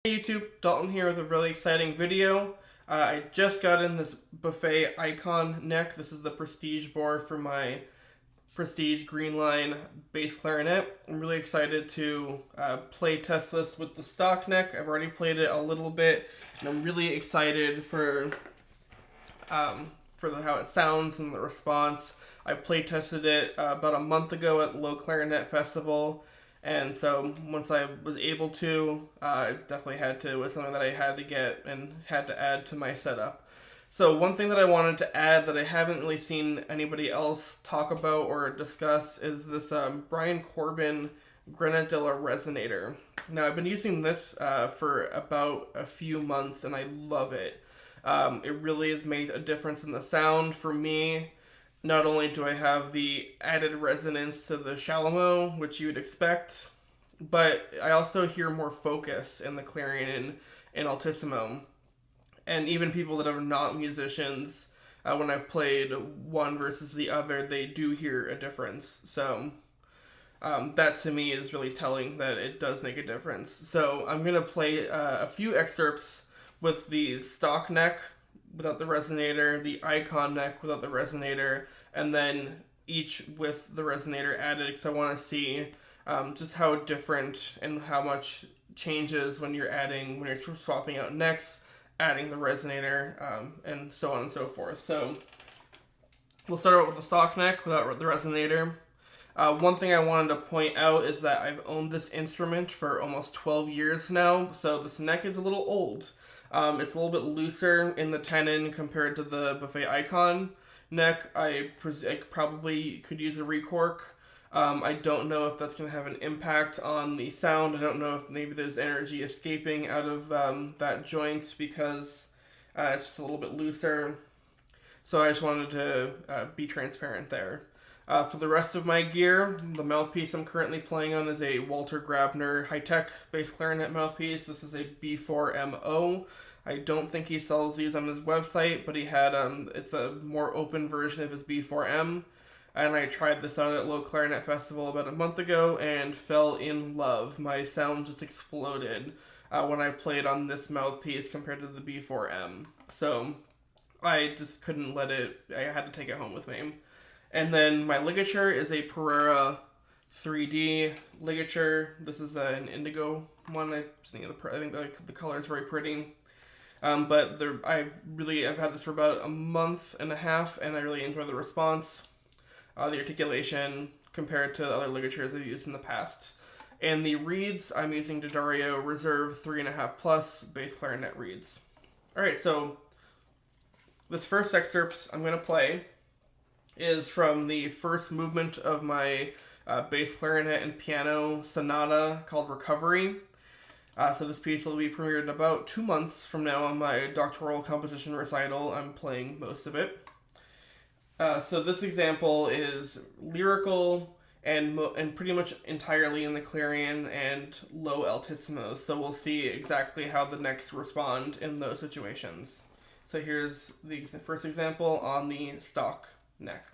Hey YouTube, Dalton here with a really exciting video. I just got in this buffet icon neck. This is the prestige board for my prestige Greenline bass clarinet. I'm really excited to play test this with the stock neck. I've already played it a little bit, and I'm really excited for how it sounds and the response. I play tested it about a month ago at the Low Clarinet Festival. And so once I was able to, I definitely had to. It was something that I had to get and had to add to my setup. So one thing that I wanted to add that I haven't really seen anybody else talk about or discuss is this Brian Corbin Grenadilla resonator. Now I've been using this for about a few months and I love it. It really has made a difference in the sound for me. Not only do I have the added resonance to the Shallow, which you would expect, but I also hear more focus in the clarinet and altissimo. And even people that are not musicians, when I've played one versus the other, they do hear a difference. So that to me is really telling that it does make a difference. So I'm going to play a few excerpts with the stock neck without the resonator, the icon neck without the resonator, and then each with the resonator added, because I want to see just how different and how much changes when you're swapping out necks, adding the resonator, and so on and so forth. So we'll start out with the stock neck without the resonator. One thing I wanted to point out is that I've owned this instrument for almost 12 years now, so this neck is a little old. It's a little bit looser in the tenon compared to the buffet icon neck. I probably could use a recork. I don't know if that's going to have an impact on the sound. I don't know if maybe there's energy escaping out of that joint because it's just a little bit looser. So I just wanted to be transparent there. For the rest of my gear, the mouthpiece I'm currently playing on is a Walter Grabner high-tech bass clarinet mouthpiece. This is a B4MO. I don't think he sells these on his website, but he had, it's a more open version of his B4M. And I tried this out at Low Clarinet Festival about a month ago and fell in love. My sound just exploded when I played on this mouthpiece compared to the B4M. So I just couldn't let it, I had to take it home with me. And then my ligature is a Pereira 3D ligature. This is an indigo one. I think the color is very pretty. But I've had this for about a month and a half, and I really enjoy the response, the articulation compared to the other ligatures I've used in the past. And the reeds, I'm using D'Addario Reserve 3.5 Plus bass clarinet reeds. All right, so this first excerpt I'm going to play is from the first movement of my bass clarinet and piano sonata called Recovery. So this piece will be premiered in about 2 months from now on my doctoral composition recital. I'm playing most of it. So this example is lyrical and pretty much entirely in the clarion and low altissimo. So we'll see exactly how the necks respond in those situations. So here's the first example on the stock neck.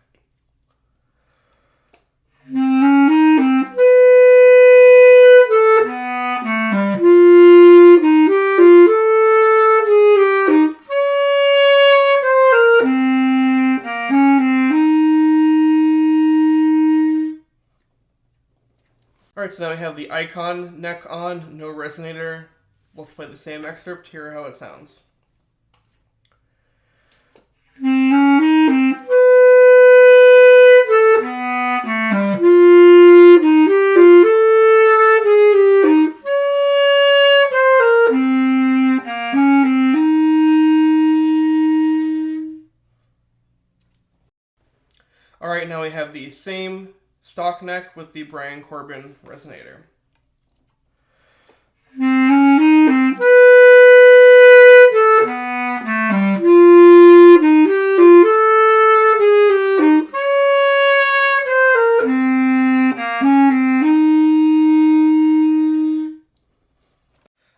Alright, so now we have the icon neck on, no resonator. Let's play the same excerpt, hear how it sounds. Alright, now we have the same stock neck with the Brian Corbin resonator.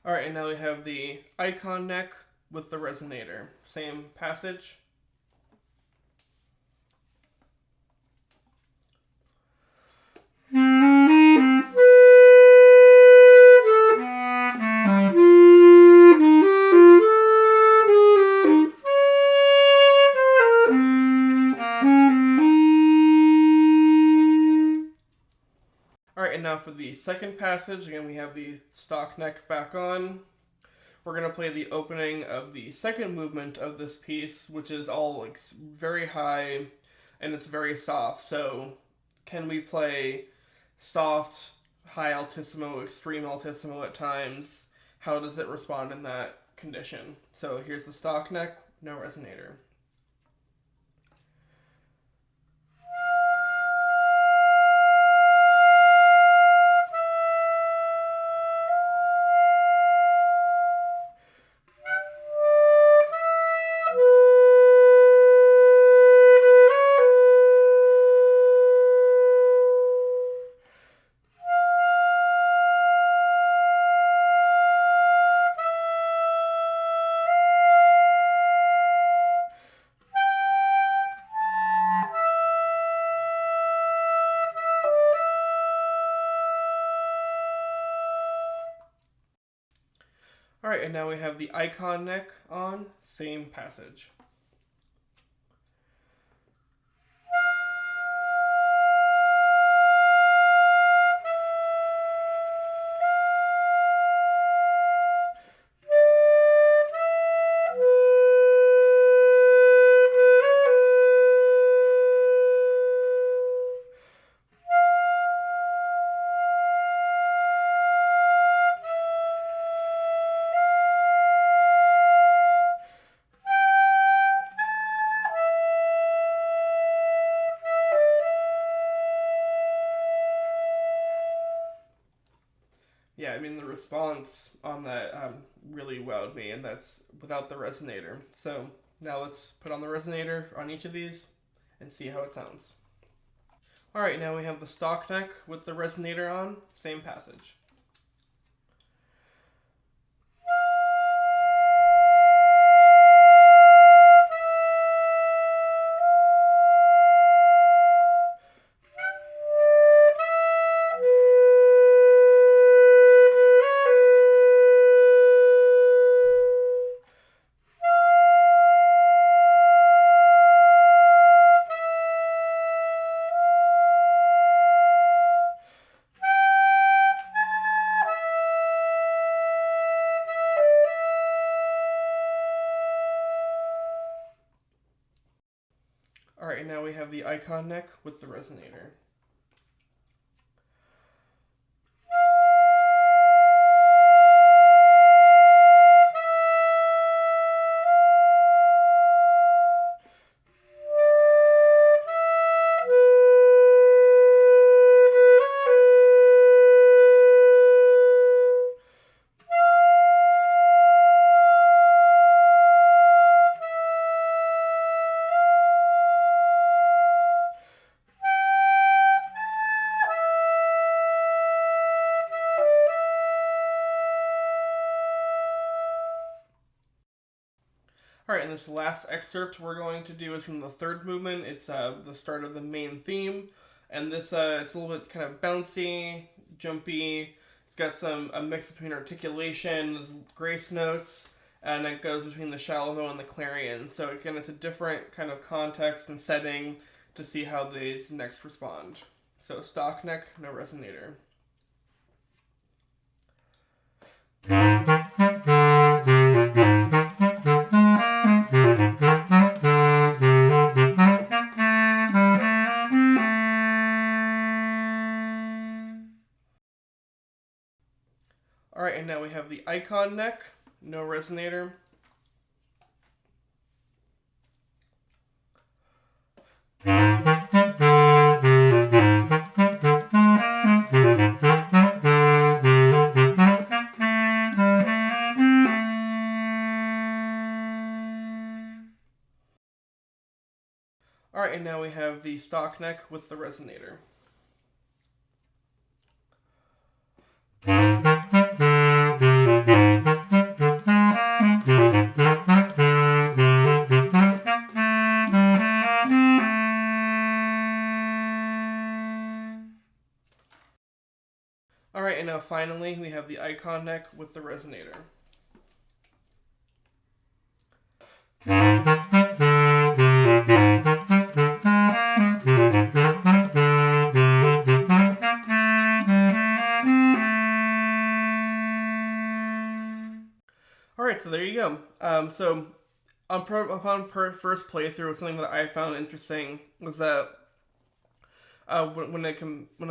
Alright, and now we have the icon neck with the resonator. Same passage. the second passage. Again, we have the stock neck back on. We're going to play the opening of the second movement of this piece, which is all like very high and it's very soft. So can we play soft, high altissimo, extreme altissimo at times? How does it respond in that condition? So here's the stock neck, no resonator. Alright, and now we have the icon neck on, same passage. Yeah, I mean, the response on that really wowed me, and that's without the resonator. So now let's put on the resonator on each of these and see how it sounds. Alright, now we have the stock neck with the resonator on, same passage. Alright, and now we have the icon neck with the resonator. Alright, and this last excerpt we're going to do is from the third movement. It's the start of the main theme. And this, it's a little bit kind of bouncy, jumpy. It's got a mix between articulations, grace notes, and it goes between the shallow and the clarion. So again, it's a different kind of context and setting to see how these necks respond. So stock neck, no resonator. Alright, and now we have the icon neck, no resonator. Alright, and now we have the stock neck with the resonator. Alright, and now finally we have the icon neck with the resonator. All right, so there you go. So first playthrough, something that I found interesting was that when I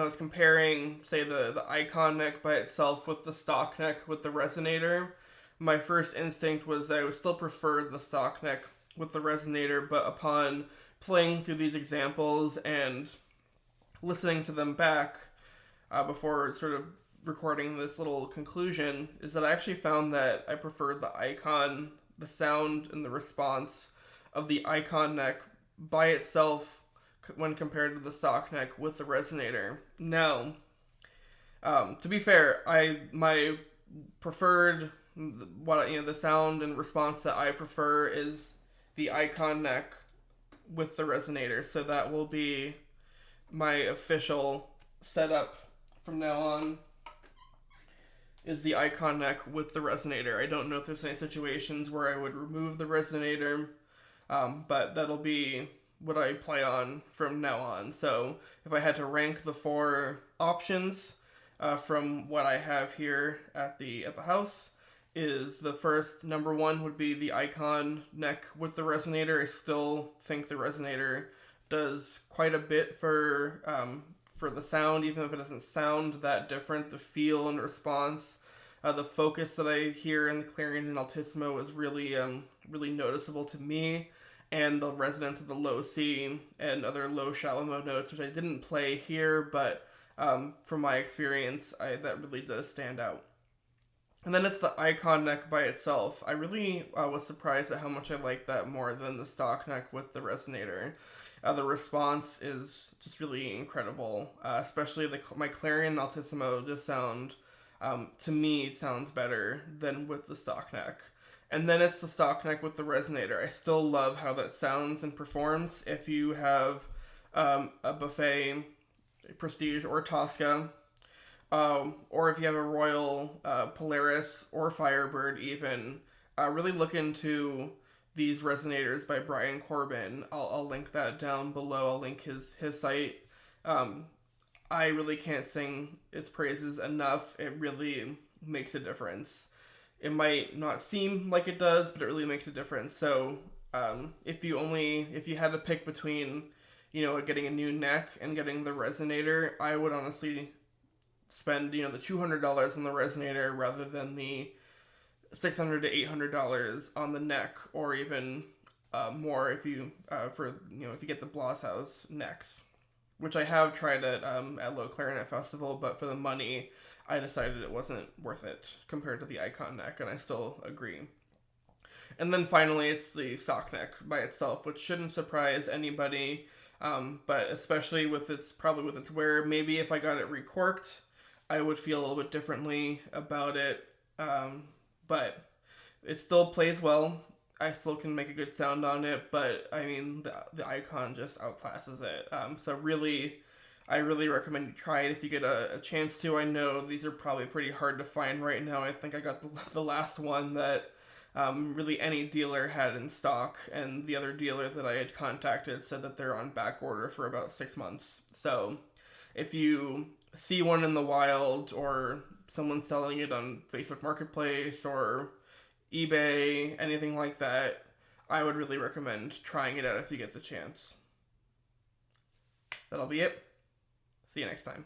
was comparing, say, the icon neck by itself with the stock neck with the resonator, my first instinct was I would still prefer the stock neck with the resonator, but upon playing through these examples and listening to them back before sort of recording this little conclusion, is that I actually found that I preferred the sound and the response of the icon neck by itself when compared to the stock neck with the resonator. Now, to be fair, my preferred the sound and response that I prefer is the icon neck with the resonator. So that will be my official setup from now on. Is the icon neck with the resonator. I don't know if there's any situations where I would remove the resonator, but that'll be what I play on from now on. So if I had to rank the four options from what I have here at the house, is the first number one would be the icon neck with the resonator. I still think the resonator does quite a bit for the sound, even if it doesn't sound that different. The feel and response, the focus that I hear in the Clarinet and Altissimo is really really noticeable to me, and the resonance of the low C and other low shallow mode notes, which I didn't play here, but from my experience, that really does stand out. And then it's the icon neck by itself. I really was surprised at how much I like that more than the stock neck with the resonator. The response is just really incredible, especially my Clarinet and Altissimo just sound, to me, sounds better than with the stock neck. And then it's the stock neck with the resonator. I still love how that sounds and performs. If you have a Buffet, Prestige, or Tosca, or if you have a Royal Polaris or Firebird even, really look into these resonators by Brian Corbin. I'll link that down below. I'll link his site. I really can't sing its praises enough. It really makes a difference. It might not seem like it does, but it really makes a difference. So if you had to pick between, getting a new neck and getting the resonator, I would honestly spend, the $200 on the resonator rather than the $600 to $800 on the neck, or even more if you if you get the Blosshaus necks, which I have tried at Low Clarinet Festival, but for the money, I decided it wasn't worth it compared to the icon neck, and I still agree. And then finally, it's the stock neck by itself, which shouldn't surprise anybody, but especially with its wear. Maybe if I got it recorked, I would feel a little bit differently about it, but it still plays well. I still can make a good sound on it, but I mean, the icon just outclasses it. So really, I really recommend you try it if you get a chance to. I know these are probably pretty hard to find right now. I think I got the last one that really any dealer had in stock, and the other dealer that I had contacted said that they're on back order for about 6 months. So if you see one in the wild, or someone selling it on Facebook Marketplace or eBay, anything like that, I would really recommend trying it out if you get the chance. That'll be it. See you next time.